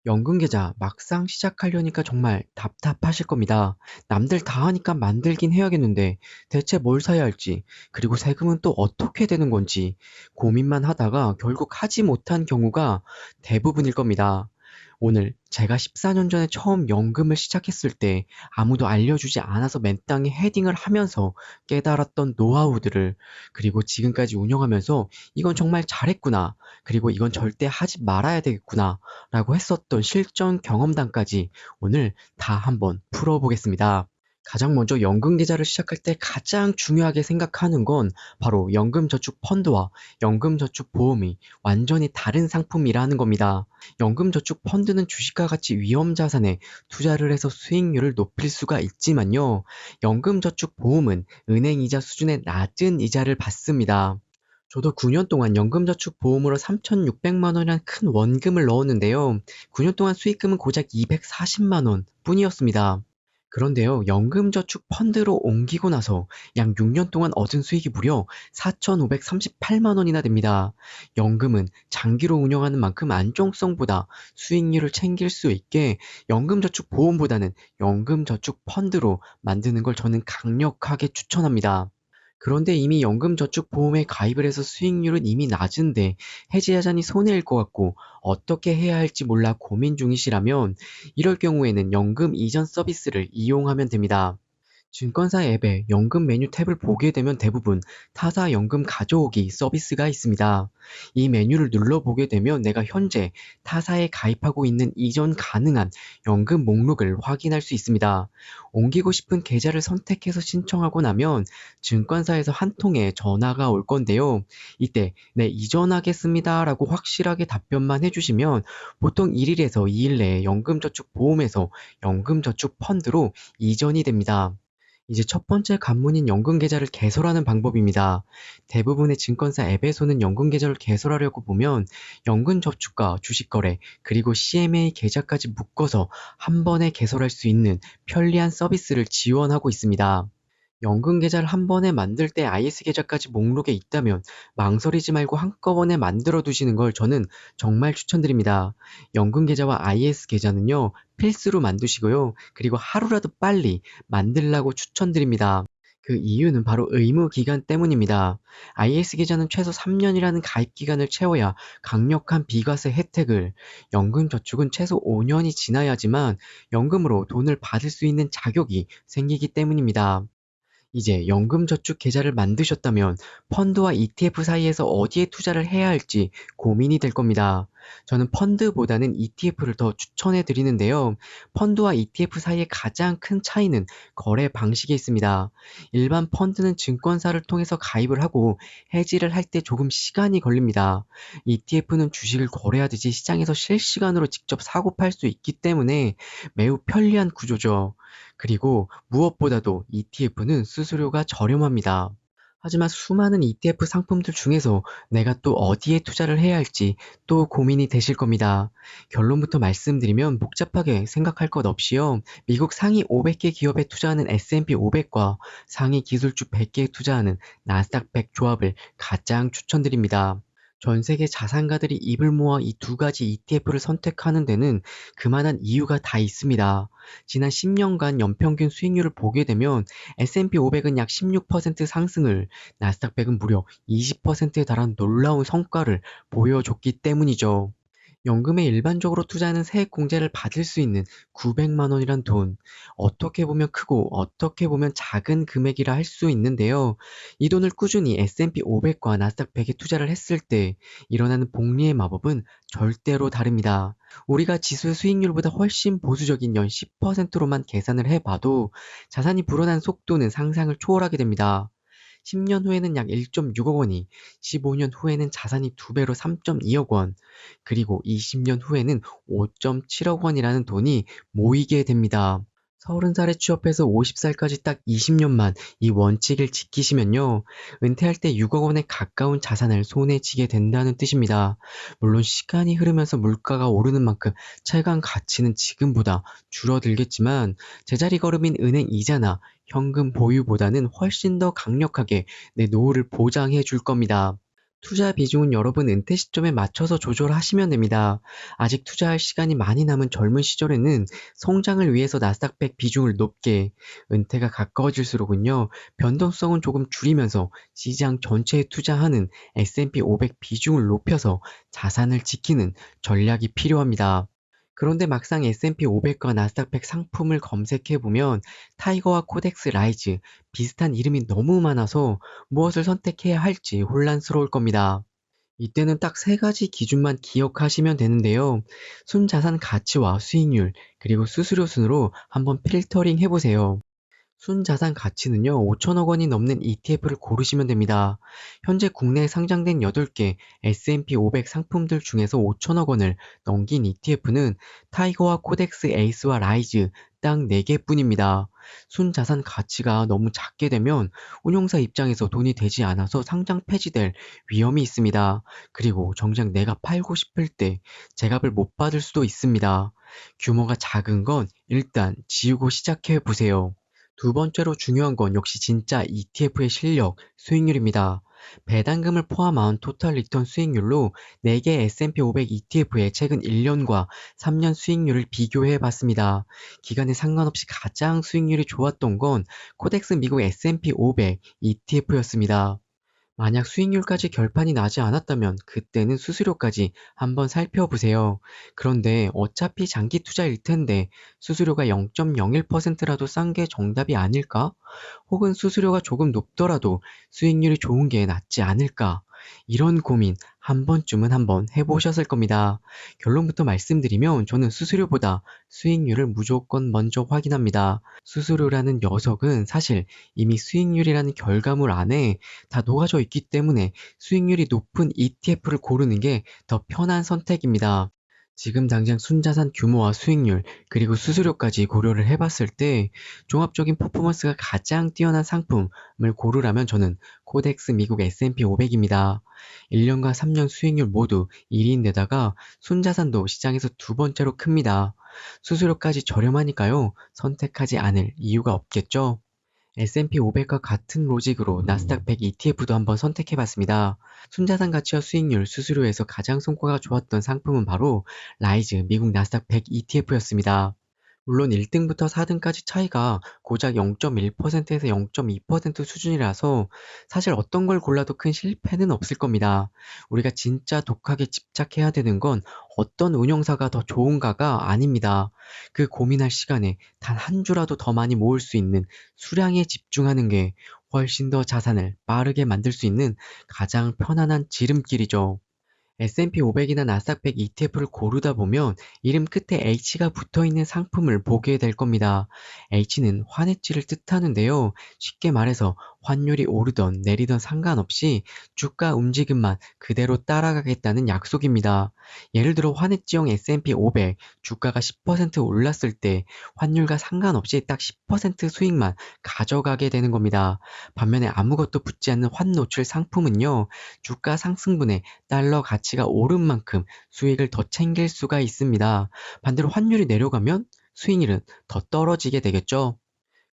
연금계좌 막상 시작하려니까 정말 답답하실 겁니다. 남들 다 하니까 만들긴 해야겠는데 대체 뭘 사야 할지, 그리고 세금은 또 어떻게 되는 건지 고민만 하다가 결국 하지 못한 경우가 대부분일 겁니다. 오늘 제가 14년 전에 처음 연금을 시작했을 때 아무도 알려주지 않아서 맨땅에 헤딩을 하면서 깨달았던 노하우들을, 그리고 지금까지 운영하면서 이건 정말 잘했구나, 그리고 이건 절대 하지 말아야 되겠구나 라고 했었던 실전 경험담까지 오늘 다 한번 풀어보겠습니다. 가장 먼저 연금 계좌를 시작할 때 가장 중요하게 생각하는 건 바로 연금저축 펀드와 연금저축보험이 완전히 다른 상품이라는 겁니다. 연금저축 펀드는 주식과 같이 위험 자산에 투자를 해서 수익률을 높일 수가 있지만요. 연금저축보험은 은행 이자 수준의 낮은 이자를 받습니다. 저도 9년 동안 연금저축보험으로 3,600만 원이란 큰 원금을 넣었는데요. 9년 동안 수익금은 고작 240만 원 뿐이었습니다. 그런데요, 연금저축 펀드로 옮기고 나서 약 6년 동안 얻은 수익이 무려 4,538만 원이나 됩니다. 연금은 장기로 운영하는 만큼 안정성보다 수익률을 챙길 수 있게 연금저축 보험보다는 연금저축 펀드로 만드는 걸 저는 강력하게 추천합니다. 그런데 이미 연금저축보험에 가입을 해서 수익률은 이미 낮은데 해지하자니 손해일 것 같고 어떻게 해야 할지 몰라 고민 중이시라면, 이럴 경우에는 연금 이전 서비스를 이용하면 됩니다. 증권사 앱에 연금 메뉴 탭을 보게 되면 대부분 타사 연금 가져오기 서비스가 있습니다. 이 메뉴를 눌러보게 되면 내가 현재 타사에 가입하고 있는 이전 가능한 연금 목록을 확인할 수 있습니다. 옮기고 싶은 계좌를 선택해서 신청하고 나면 증권사에서 한 통의 전화가 올 건데요. 이때 네, 이전하겠습니다 라고 확실하게 답변만 해주시면 보통 1일에서 2일 내에 연금저축보험에서 연금저축펀드로 이전이 됩니다. 이제 첫 번째 관문인 연금계좌를 개설하는 방법입니다. 대부분의 증권사 앱에서는 연금계좌를 개설하려고 보면 연금저축과 주식거래, 그리고 CMA 계좌까지 묶어서 한 번에 개설할 수 있는 편리한 서비스를 지원하고 있습니다. 연금 계좌를 한 번에 만들 때 IS 계좌까지 목록에 있다면 망설이지 말고 한꺼번에 만들어 두시는 걸 저는 정말 추천드립니다. 연금 계좌와 IS 계좌는요, 필수로 만드시고요. 그리고 하루라도 빨리 만들라고 추천드립니다. 그 이유는 바로 의무 기간 때문입니다. IS 계좌는 최소 3년이라는 가입 기간을 채워야 강력한 비과세 혜택을, 연금 저축은 최소 5년이 지나야지만 연금으로 돈을 받을 수 있는 자격이 생기기 때문입니다. 이제 연금저축 계좌를 만드셨다면 펀드와 ETF 사이에서 어디에 투자를 해야 할지 고민이 될 겁니다. 저는 펀드보다는 ETF를 더 추천해 드리는데요. 펀드와 ETF 사이의 가장 큰 차이는 거래 방식에 있습니다. 일반 펀드는 증권사를 통해서 가입을 하고 해지를 할 때 조금 시간이 걸립니다. ETF는 주식을 거래하듯이 시장에서 실시간으로 직접 사고 팔 수 있기 때문에 매우 편리한 구조죠. 그리고 무엇보다도 ETF는 수수료가 저렴합니다. 하지만 수많은 ETF 상품들 중에서 내가 또 어디에 투자를 해야 할지 또 고민이 되실 겁니다. 결론부터 말씀드리면 복잡하게 생각할 것 없이요. 미국 상위 500개 기업에 투자하는 S&P 500과 상위 기술주 100개에 투자하는 나스닥 100 조합을 가장 추천드립니다. 전 세계 자산가들이 입을 모아 이 두 가지 ETF를 선택하는 데는 그만한 이유가 다 있습니다. 지난 10년간 연평균 수익률을 보게 되면 S&P 500은 약 16% 상승을, 나스닥 100은 무려 20%에 달한 놀라운 성과를 보여줬기 때문이죠. 연금에 일반적으로 투자하는 세액공제를 받을 수 있는 900만 원이란 돈, 어떻게 보면 크고 어떻게 보면 작은 금액이라 할 수 있는데요. 이 돈을 꾸준히 S&P 500과 나스닥 100에 투자를 했을 때 일어나는 복리의 마법은 절대로 다릅니다. 우리가 지수 수익률보다 훨씬 보수적인 연 10%로만 계산을 해봐도 자산이 불어난 속도는 상상을 초월하게 됩니다. 10년 후에는 약 1.6억 원이, 15년 후에는 자산이 2배로 3.2억 원, 그리고 20년 후에는 5.7억 원이라는 돈이 모이게 됩니다. 30살에 취업해서 50살까지 딱 20년만 이 원칙을 지키시면요, 은퇴할 때 6억 원에 가까운 자산을 손에 쥐게 된다는 뜻입니다. 물론 시간이 흐르면서 물가가 오르는 만큼 채권 가치는 지금보다 줄어들겠지만 제자리 걸음인 은행 이자나 현금 보유보다는 훨씬 더 강력하게 내 노후를 보장해 줄 겁니다. 투자 비중은 여러분 은퇴 시점에 맞춰서 조절하시면 됩니다. 아직 투자할 시간이 많이 남은 젊은 시절에는 성장을 위해서 나스닥100 비중을 높게, 은퇴가 가까워질수록은요, 변동성은 조금 줄이면서 시장 전체에 투자하는 S&P 500 비중을 높여서 자산을 지키는 전략이 필요합니다. 그런데 막상 S&P 500과 나스닥 100 상품을 검색해보면 타이거와 코덱스 라이즈 비슷한 이름이 너무 많아서 무엇을 선택해야 할지 혼란스러울 겁니다. 이때는 딱 세 가지 기준만 기억하시면 되는데요. 순자산 가치와 수익률, 그리고 수수료 순으로 한번 필터링 해보세요. 순자산 가치는요, 5천억 원이 넘는 ETF를 고르시면 됩니다. 현재 국내에 상장된 8개 S&P 500 상품들 중에서 5천억 원을 넘긴 ETF는 타이거와 코덱스 에이스와 라이즈 딱 4개뿐입니다. 순자산 가치가 너무 작게 되면 운용사 입장에서 돈이 되지 않아서 상장 폐지될 위험이 있습니다. 그리고 정작 내가 팔고 싶을 때 제값을 못 받을 수도 있습니다. 규모가 작은 건 일단 지우고 시작해 보세요. 두 번째로 중요한 건 역시 진짜 ETF의 실력, 수익률입니다. 배당금을 포함한 토탈 리턴 수익률로 4개 S&P 500 ETF의 최근 1년과 3년 수익률을 비교해 봤습니다. 기간에 상관없이 가장 수익률이 좋았던 건 코덱스 미국 S&P 500 ETF였습니다. 만약 수익률까지 결판이 나지 않았다면 그때는 수수료까지 한번 살펴보세요. 그런데 어차피 장기 투자일 텐데 수수료가 0.01%라도 싼 게 정답이 아닐까? 혹은 수수료가 조금 높더라도 수익률이 좋은 게 낫지 않을까? 이런 고민 한 번쯤은 한번 해보셨을 겁니다. 결론부터 말씀드리면 저는 수수료보다 수익률을 무조건 먼저 확인합니다. 수수료라는 녀석은 사실 이미 수익률이라는 결과물 안에 다 녹아져 있기 때문에 수익률이 높은 ETF를 고르는 게 더 편한 선택입니다. 지금 당장 순자산 규모와 수익률, 그리고 수수료까지 고려를 해봤을 때 종합적인 퍼포먼스가 가장 뛰어난 상품을 고르라면 저는 코덱스 미국 S&P 500입니다. 1년과 3년 수익률 모두 1위인데다가 순자산도 시장에서 두 번째로 큽니다. 수수료까지 저렴하니까요. 선택하지 않을 이유가 없겠죠? S&P 500과 같은 로직으로 나스닥 100 ETF도 한번 선택해봤습니다. 순자산 가치와 수익률, 수수료에서 가장 성과가 좋았던 상품은 바로 라이즈 미국 나스닥 100 ETF였습니다. 물론 1등부터 4등까지 차이가 고작 0.1%에서 0.2% 수준이라서 사실 어떤 걸 골라도 큰 실패는 없을 겁니다. 우리가 진짜 독하게 집착해야 되는 건 어떤 운영사가 더 좋은가가 아닙니다. 그 고민할 시간에 단 한 주라도 더 많이 모을 수 있는 수량에 집중하는 게 훨씬 더 자산을 빠르게 만들 수 있는 가장 편안한 지름길이죠. S&P 500이나 나스닥 100 ETF를 고르다 보면 이름 끝에 H가 붙어 있는 상품을 보게 될 겁니다. H는 환해지를 뜻하는데요. 쉽게 말해서 환율이 오르던 내리던 상관없이 주가 움직임만 그대로 따라가겠다는 약속입니다. 예를 들어 환해지형 S&P 500 주가가 10% 올랐을 때 환율과 상관없이 딱 10% 수익만 가져가게 되는 겁니다. 반면에 아무것도 붙지 않는 환노출 상품은요. 주가 상승분에 달러 가치가 오른 만큼 수익을 더 챙길 수가 있습니다. 반대로 환율이 내려가면 수익률은 더 떨어지게 되겠죠.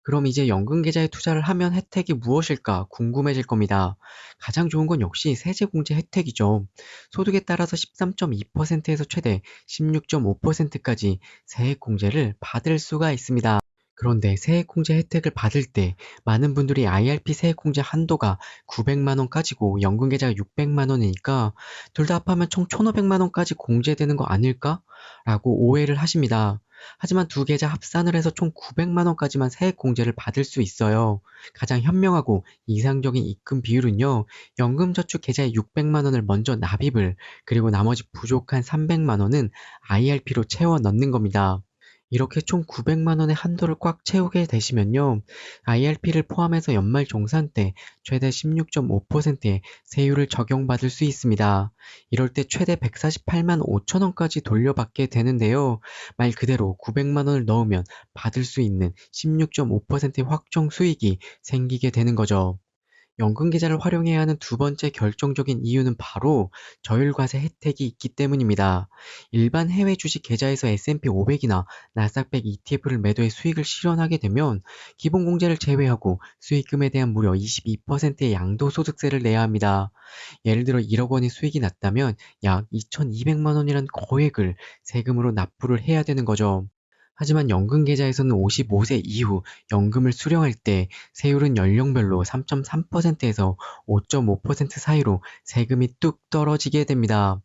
그럼 이제 연금계좌에 투자를 하면 혜택이 무엇일까 궁금해질 겁니다. 가장 좋은 건 역시 세제공제 혜택이죠. 소득에 따라서 13.2%에서 최대 16.5%까지 세액공제를 받을 수가 있습니다. 그런데 세액공제 혜택을 받을 때 많은 분들이 IRP 세액공제 한도가 900만 원까지고 연금계좌가 600만 원이니까 둘 다 합하면 총 1,500만 원까지 공제되는 거 아닐까? 라고 오해를 하십니다. 하지만 두 계좌 합산을 해서 총 900만 원까지만 세액공제를 받을 수 있어요. 가장 현명하고 이상적인 입금 비율은요. 연금저축 계좌에 600만 원을 먼저 납입을, 그리고 나머지 부족한 300만 원은 IRP로 채워 넣는 겁니다. 이렇게 총 900만 원의 한도를 꽉 채우게 되시면요. IRP를 포함해서 연말 종산 때 최대 16.5%의 세율을 적용받을 수 있습니다. 이럴 때 최대 148만 5천 원까지 돌려받게 되는데요. 말 그대로 900만 원을 넣으면 받을 수 있는 16.5%의 확정 수익이 생기게 되는 거죠. 연금 계좌를 활용해야 하는 두 번째 결정적인 이유는 바로 저율과세 혜택이 있기 때문입니다. 일반 해외 주식 계좌에서 S&P 500이나 나스닥 100 ETF를 매도해 수익을 실현하게 되면 기본 공제를 제외하고 수익금에 대한 무려 22%의 양도소득세를 내야 합니다. 예를 들어 1억 원의 수익이 났다면 약 2,200만 원이란 거액을 세금으로 납부를 해야 되는 거죠. 하지만 연금 계좌에서는 55세 이후 연금을 수령할 때 세율은 연령별로 3.3%에서 5.5% 사이로 세금이 뚝 떨어지게 됩니다.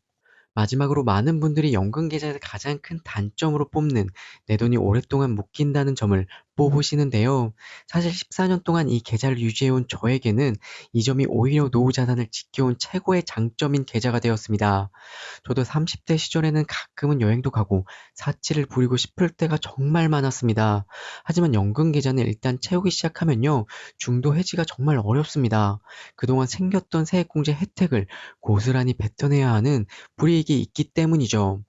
마지막으로 많은 분들이 연금 계좌에서 가장 큰 단점으로 뽑는 내 돈이 오랫동안 묶인다는 점을 뽑으시는데요. 사실 14년 동안 이 계좌를 유지해온 저에게는 이 점이 오히려 노후 자산을 지켜온 최고의 장점인 계좌가 되었습니다. 저도 30대 시절에는 가끔은 여행도 가고 사치를 부리고 싶을 때가 정말 많았습니다. 하지만 연금 계좌는 일단 채우기 시작하면요. 중도 해지가 정말 어렵습니다. 그동안 생겼던 세액공제 혜택을 고스란히 뱉어내야 하는 불이익이 있기 때문이죠.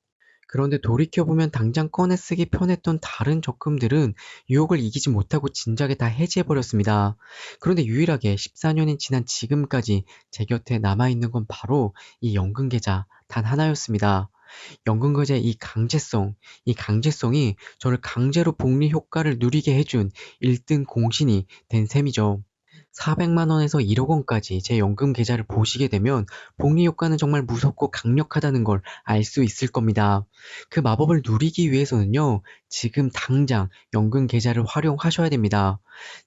그런데 돌이켜보면 당장 꺼내 쓰기 편했던 다른 적금들은 유혹을 이기지 못하고 진작에 다 해지해버렸습니다. 그런데 유일하게 14년이 지난 지금까지 제 곁에 남아있는 건 바로 이 연금계좌 단 하나였습니다. 연금계좌의 이 강제성이 저를 강제로 복리 효과를 누리게 해준 1등 공신이 된 셈이죠. 400만 원에서 1억 원까지 제 연금 계좌를 보시게 되면 복리 효과는 정말 무섭고 강력하다는 걸 알 수 있을 겁니다. 그 마법을 누리기 위해서는요, 지금 당장 연금 계좌를 활용하셔야 됩니다.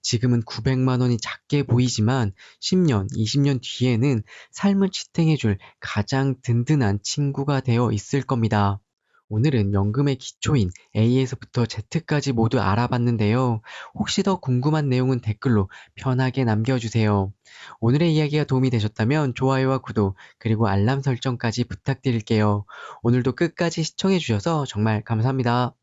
지금은 900만 원이 작게 보이지만 10년, 20년 뒤에는 삶을 지탱해줄 가장 든든한 친구가 되어 있을 겁니다. 오늘은 연금의 기초인 A에서부터 Z까지 모두 알아봤는데요. 혹시 더 궁금한 내용은 댓글로 편하게 남겨주세요. 오늘의 이야기가 도움이 되셨다면 좋아요와 구독, 그리고 알람 설정까지 부탁드릴게요. 오늘도 끝까지 시청해주셔서 정말 감사합니다.